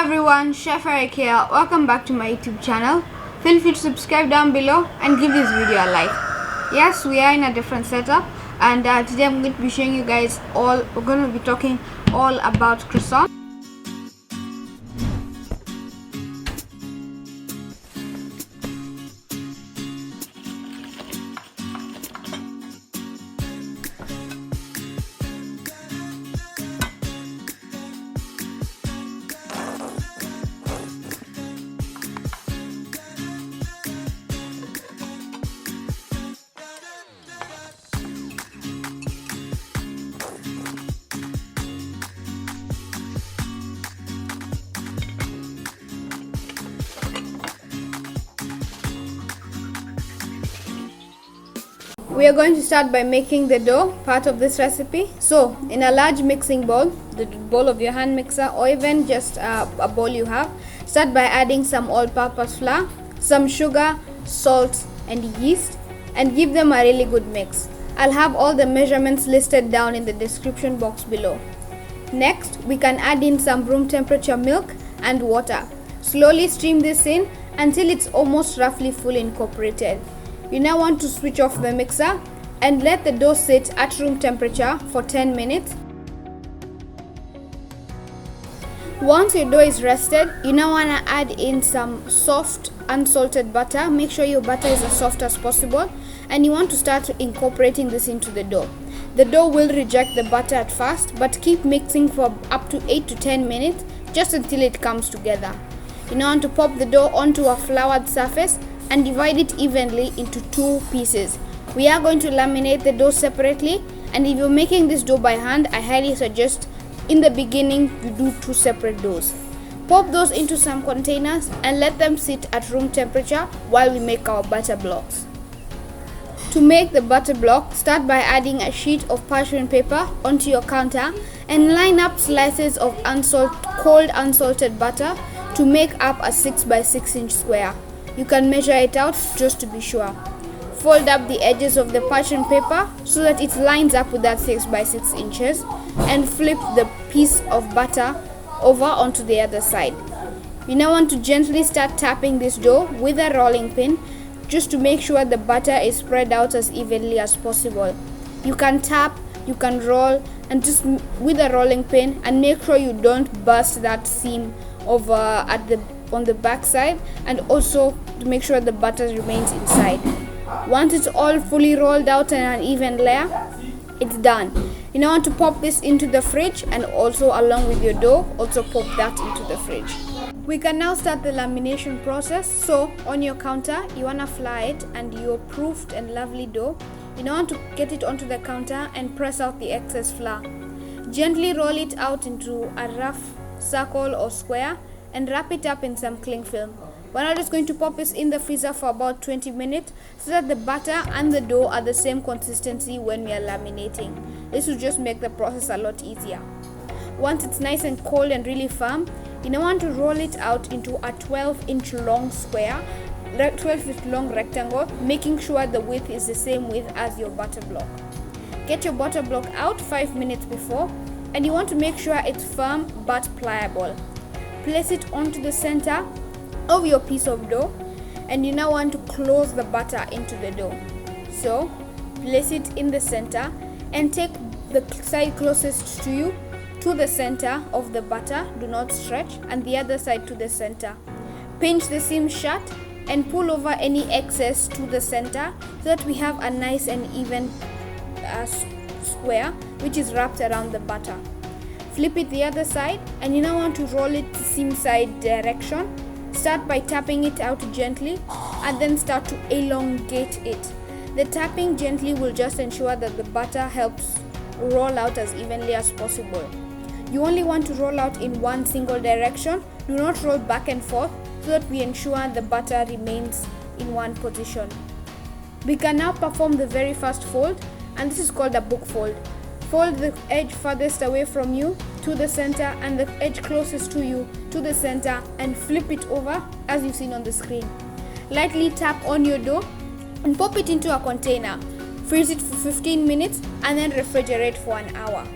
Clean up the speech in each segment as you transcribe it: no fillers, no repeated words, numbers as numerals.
everyone, Chef Eric here. Welcome back to my YouTube channel. Feel free to subscribe down below and give this video a like. Yes, we are in a different setup, and today I'm going to be showing you guys we're going to be talking all about croissants. We are going to start by making the dough part of this recipe. So in a large mixing bowl, the bowl of your hand mixer, or even just a bowl you have, start by adding some all-purpose flour, some sugar, salt and yeast, and give them a really good mix. I'll have all the measurements listed down in the description box below. Next, we can add in some room temperature milk and water. Slowly stream this in until it's almost roughly fully incorporated. You now want to switch off the mixer and let the dough sit at room temperature for 10 minutes. Once your dough is rested, you now want to add in some soft unsalted butter. Make sure your butter is as soft as possible, and you want to start incorporating this into the dough. The dough will reject the butter at first, but keep mixing for up to 8 to 10 minutes just until it comes together. You now want to pop the dough onto a floured surface and divide it evenly into 2 pieces. We are going to laminate the dough separately, and if you're making this dough by hand, I highly suggest in the beginning you do 2 separate doughs. Pop those into some containers and let them sit at room temperature while we make our butter blocks. To make the butter block, start by adding a sheet of parchment paper onto your counter and line up slices of cold unsalted butter to make up a 6 by 6 inch square. You can measure it out just to be sure. Fold up the edges of the parchment paper so that it lines up with that 6 by 6 inches, and flip the piece of butter over onto the other side. You now want to gently start tapping this dough with a rolling pin just to make sure the butter is spread out as evenly as possible. You can tap, you can roll, and just with a rolling pin, and make sure you don't burst that seam over on the back side, and also to make sure the butter remains inside. Once it's all fully rolled out in an even layer, it's done. You now want to pop this into the fridge, and also along with your dough, also pop that into the fridge. We can now start the lamination process. So on your counter, you want to fly it, and your proofed and lovely dough, you now want to get it onto the counter and press out the excess flour. Gently roll it out into a rough circle or square and wrap it up in some cling film. We're now just going to pop this in the freezer for about 20 minutes so that the butter and the dough are the same consistency when we are laminating. This will just make the process a lot easier. Once it's nice and cold and really firm, you now want to roll it out into a 12-inch long square, 12-inch long rectangle, making sure the width is the same width as your butter block. Get your butter block out 5 minutes before, and you want to make sure it's firm but pliable. Place it onto the center of your piece of dough, and you now want to close the butter into the dough. So place it in the center and take the side closest to you to the center of the butter, do not stretch, and the other side to the center. Pinch the seam shut and pull over any excess to the center so that we have a nice and even square which is wrapped around the butter. Flip it the other side, and you now want to roll it to seam side direction. Start by tapping it out gently, and then start to elongate it. The tapping gently will just ensure that the butter helps roll out as evenly as possible. You only want to roll out in one single direction. Do not roll back and forth so that we ensure the butter remains in one position. We can now perform the very first fold, and this is called a book fold. Fold the edge farthest away from you to the center, and the edge closest to you to the center, and flip it over as you've seen on the screen. Lightly tap on your dough and pop it into a container. Freeze it for 15 minutes and then refrigerate for an hour.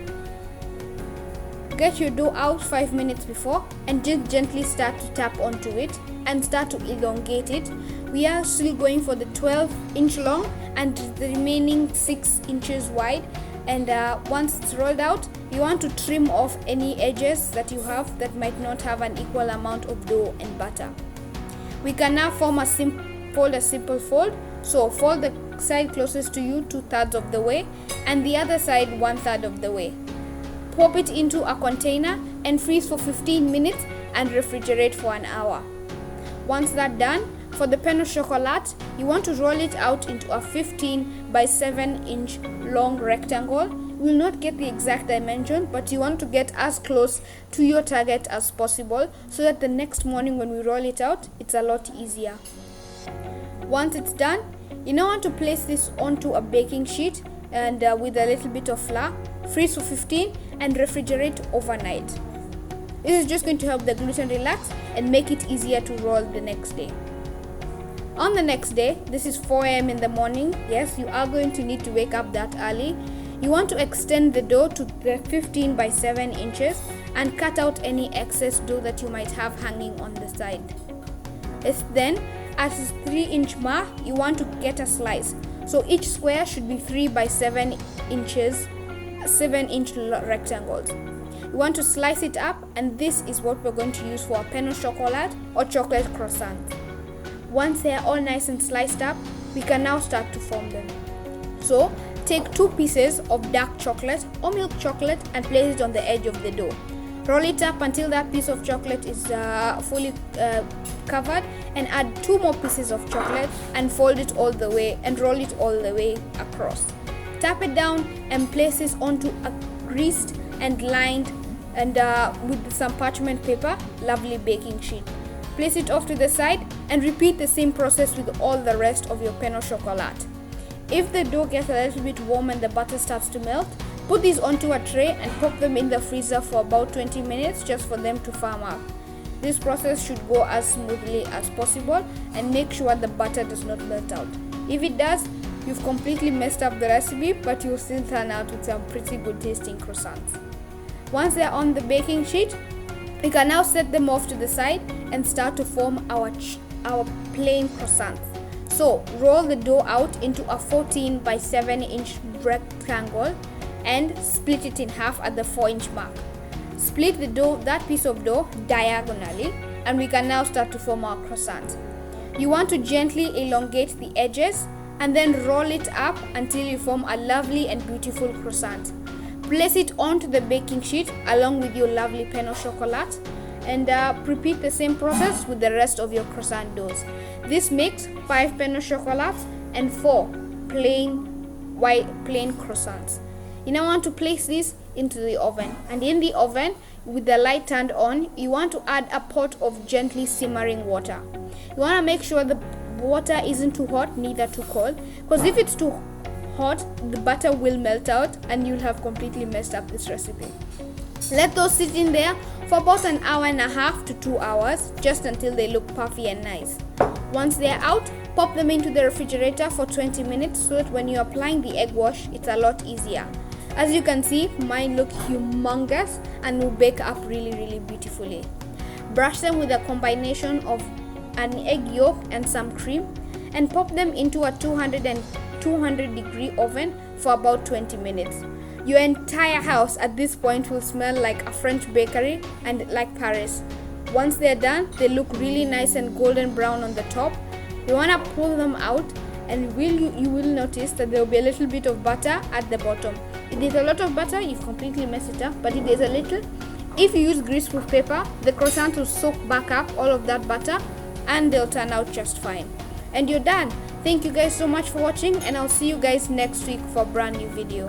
Get your dough out 5 minutes before and just gently start to tap onto it and start to elongate it. We are still going for the 12-inch long and the remaining 6 inches wide. And once it's rolled out, you want to trim off any edges that you have that might not have an equal amount of dough and butter. We can now form a simple fold. So fold the side closest to you 2/3 of the way and the other side 1/3 of the way. Pop it into a container and freeze for 15 minutes and refrigerate for an hour. Once that's done, for the pain au chocolat, you want to roll it out into a 15 by 7 inch long rectangle. You will not get the exact dimension, but you want to get as close to your target as possible so that the next morning when we roll it out, it's a lot easier. Once it's done, you now want to place this onto a baking sheet and with a little bit of flour, freeze for 15 and refrigerate overnight. This is just going to help the gluten relax and make it easier to roll the next day. On the next day, this is 4 a.m. in the morning. Yes, you are going to need to wake up that early. You want to extend the dough to the 15 by 7 inches and cut out any excess dough that you might have hanging on the side. Then, at the 3-inch mark, you want to get a slice. So each square should be 3 by 7 inches, 7-inch rectangles. You want to slice it up, and this is what we're going to use for a pain au chocolat or chocolate croissant. Once they are all nice and sliced up, we can now start to form them. So take 2 pieces of dark chocolate or milk chocolate and place it on the edge of the dough. Roll it up until that piece of chocolate is fully covered, and add 2 more pieces of chocolate and fold it all the way and roll it all the way across. Tap it down and place this onto a greased and lined and with some parchment paper, lovely baking sheet. Place it off to the side and repeat the same process with all the rest of your pain au chocolat. If the dough gets a little bit warm and the butter starts to melt, put these onto a tray and pop them in the freezer for about 20 minutes just for them to firm up. This process should go as smoothly as possible and make sure the butter does not melt out. If it does, you've completely messed up the recipe, but you'll still turn out with some pretty good tasting croissants. Once they're on the baking sheet, we can now set them off to the side and start to form our plain croissants. So roll the dough out into a 14 by 7 inch rectangle and split it in half at the 4-inch mark. Split that piece of dough diagonally, and we can now start to form our croissant. You want to gently elongate the edges and then roll it up until you form a lovely and beautiful croissant. Place it onto the baking sheet along with your lovely pain au chocolat and repeat the same process with the rest of your croissant doughs. This makes 5 pain au chocolats and 4 plain croissants. You now want to place this into the oven, and in the oven with the light turned on, you want to add a pot of gently simmering water. You want to make sure the water isn't too hot, neither too cold, because if it's too hot, the butter will melt out and you'll have completely messed up this recipe. Let those sit in there for about 1.5 hours to 2 hours, just until they look puffy and nice. Once they're out, pop them into the refrigerator for 20 minutes so that when you're applying the egg wash, it's a lot easier. As you can see, mine look humongous and will bake up really, really beautifully. Brush them with a combination of an egg yolk and some cream and pop them into a 200 degree oven for about 20 minutes. Your entire house at this point will smell like a French bakery and like Paris. Once they're done, they look really nice and golden brown on the top. You want to pull them out, and you will notice that there will be a little bit of butter at the bottom. If there's a lot of butter, you've completely messed it up, but if there's a little, if you use greaseproof paper, the croissant will soak back up all of that butter and they'll turn out just fine. And you're done. Thank you guys so much for watching, and I'll see you guys next week for a brand new video.